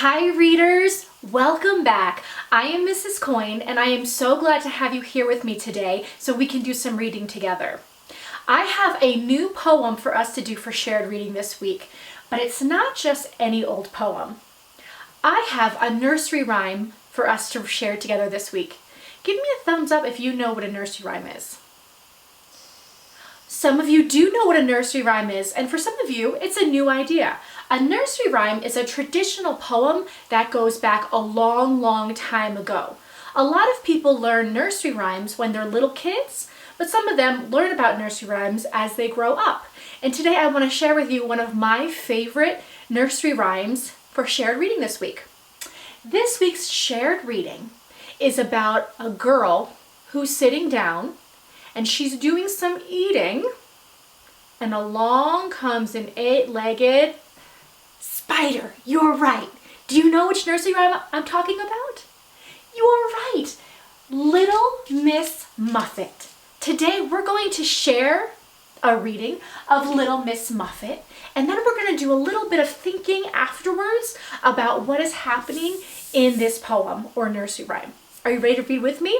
Hi readers, welcome back. I am Mrs. Coyne and I am so glad to have you here with me today so we can do some reading together. I have a new poem for us to do for shared reading this week, but it's not just any old poem. I have a nursery rhyme for us to share together this week. Give me a thumbs up if you know what a nursery rhyme is. Some of you do know what a nursery rhyme is, and for some of you, it's a new idea. A nursery rhyme is a traditional poem that goes back a long time ago. A lot of people learn nursery rhymes when they're little kids, but some of them learn about nursery rhymes as they grow up. And today I want to share with you one of my favorite nursery rhymes for shared reading this week. This week's shared reading is about a girl who's sitting down and she's doing some eating, and along comes an eight-legged spider. You're right. Do you know which nursery rhyme I'm talking about? You're right. Little Miss Muffet. Today we're going to share a reading of Little Miss Muffet, and then we're going to do a little bit of thinking afterwards about what is happening in this poem or nursery rhyme. Are you ready to read with me?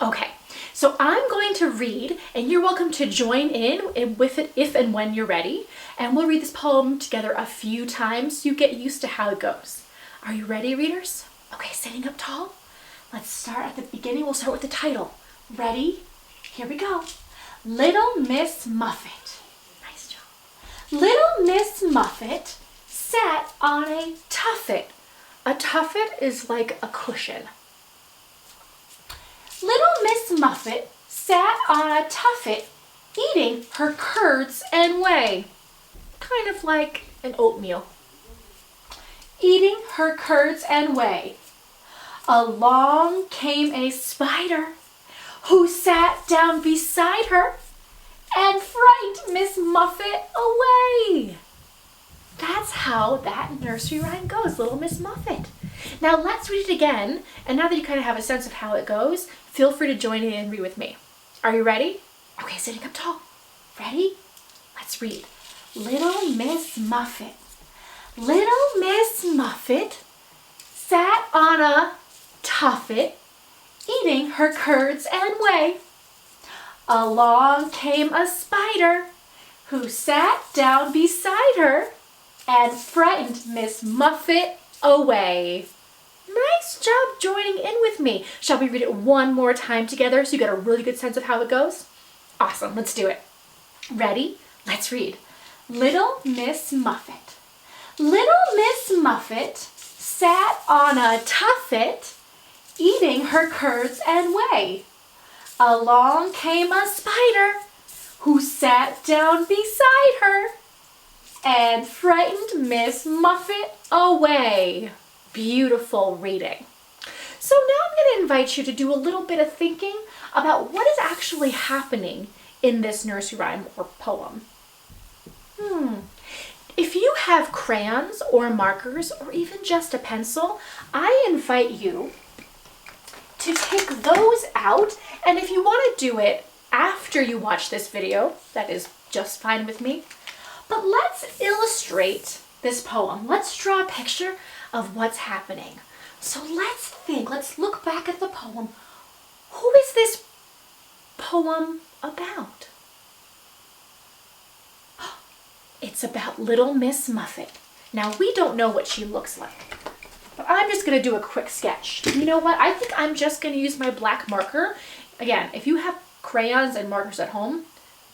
Okay. So I'm going to read, and you're welcome to join in with it if and when you're ready. And we'll read this poem together a few times so you get used to how it goes. Are you ready, readers? Okay, sitting up tall. Let's start at the beginning. We'll start with the title. Ready? Here we go. Little Miss Muffet. Nice job. Little Miss Muffet sat on a tuffet. A tuffet is like a cushion. Little Miss Muffet sat on a tuffet eating her curds and whey. Kind of like an oatmeal. Eating her curds and whey. Along came a spider who sat down beside her and frightened Miss Muffet away. That's how that nursery rhyme goes, Little Miss Muffet. Now let's read it again, and now that you kind of have a sense of how it goes, feel free to join in and read with me. Are you ready? Okay, sitting up tall. Ready? Let's read. Little Miss Muffet. Little Miss Muffet sat on a tuffet eating her curds and whey. Along came a spider who sat down beside her and frightened Miss Muffet away. Nice job joining in with me. Shall we read it one more time together so you get a really good sense of how it goes? Awesome, let's do it. Ready? Let's read. Little Miss Muffet. Little Miss Muffet sat on a tuffet eating her curds and whey. Along came a spider who sat down beside her and frightened Miss Muffet away. Beautiful reading. So now I'm going to invite you to do a little bit of thinking about what is actually happening in this nursery rhyme or poem. If you have crayons or markers or even just a pencil, I invite you to take those out, and if you want to do it after you watch this video, that is just fine with me. But let's illustrate this poem. Let's draw a picture of what's happening. So let's think, let's look back at the poem. Who is this poem about? It's about Little Miss Muffet. Now we don't know what she looks like, but I'm just gonna do a quick sketch. You know what? I think I'm just gonna use my black marker. Again, if you have crayons and markers at home,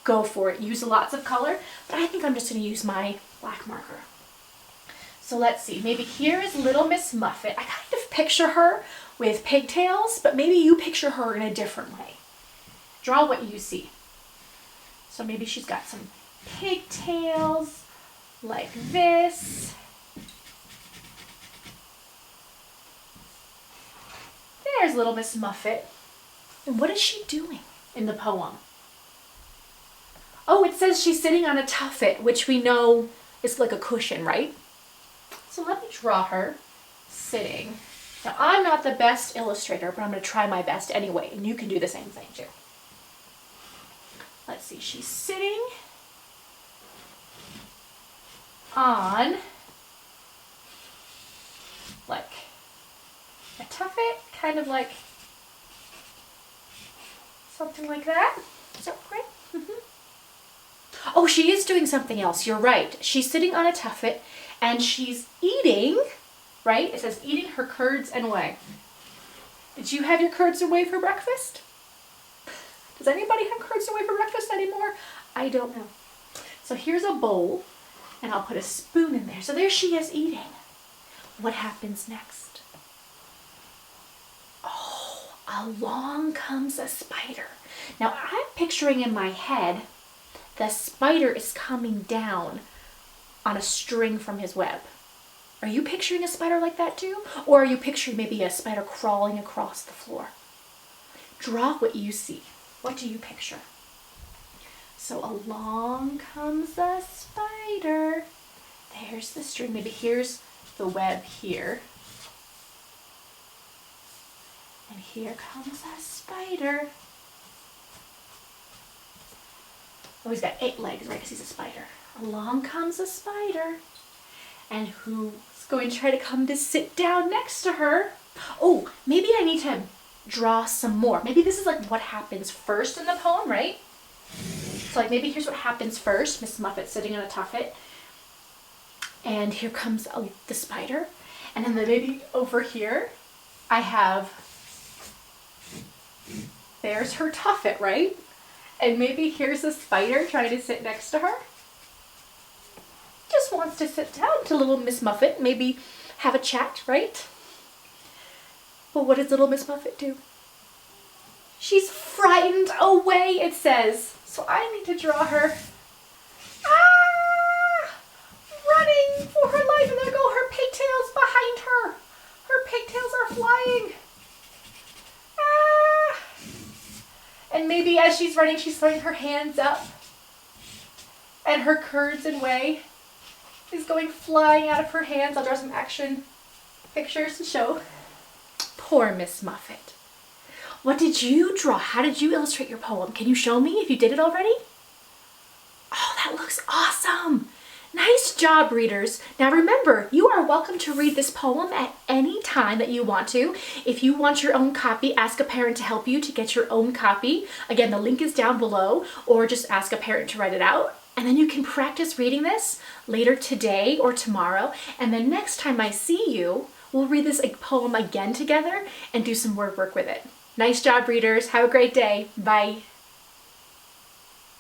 go for it. Use lots of color, but I think I'm just gonna use my black marker. So let's see, maybe here is Little Miss Muffet. I kind of picture her with pigtails, but maybe you picture her in a different way. Draw what you see. So maybe she's got some pigtails like this. There's Little Miss Muffet. And what is she doing in the poem? Oh, it says she's sitting on a tuffet, which we know is like a cushion, right? So let me draw her sitting. Now, I'm not the best illustrator, but I'm going to try my best anyway, and you can do the same thing too. Let's see, she's sitting on like a tuffet, kind of like something like that. Is that right? Oh, she is doing something else. You're right. She's sitting on a tuffet and she's eating, right? It says eating her curds and whey. Did you have your curds and whey for breakfast? Does anybody have curds and whey for breakfast anymore? I don't know. So here's a bowl and I'll put a spoon in there. So there she is eating. What happens next? Oh, along comes a spider. Now I'm picturing in my head the spider is coming down on a string from his web. Are you picturing a spider like that too? Or are you picturing maybe a spider crawling across the floor? Draw what you see. What do you picture? So along comes the spider. There's the string. Maybe here's the web here. And here comes a spider. Oh, he's got 8 legs, right? Because he's a spider. Along comes a spider. And who's going to try to come to sit down next to her? Oh, maybe I need to draw some more. Maybe this is like what happens first in the poem, right? So like maybe here's what happens first. Miss Muffet sitting on a tuffet. And here comes the spider. And then maybe over here, I have, there's her tuffet, right? And maybe here's a spider trying to sit next to her. Just wants to sit down to little Miss Muffet, maybe have a chat, right? Well, what does little Miss Muffet do? She's frightened away, it says. So I need to draw her. Ah! Running for her life, and there go her pigtails behind her. Her pigtails are flying. Ah! And maybe as she's running, she's throwing her hands up. And her curds and whey is going flying out of her hands. I'll draw some action pictures to show. Poor Miss Muffet. What did you draw? How did you illustrate your poem? Can you show me if you did it already? Oh, that looks awesome. Nice job, readers. Now remember, you are welcome to read this poem at any time that you want to. If you want your own copy, ask a parent to help you to get your own copy. Again, the link is down below, or just ask a parent to write it out. And then you can practice reading this later today or tomorrow. And then next time I see you, we'll read this poem again together and do some word work with it. Nice job, readers. Have a great day. Bye.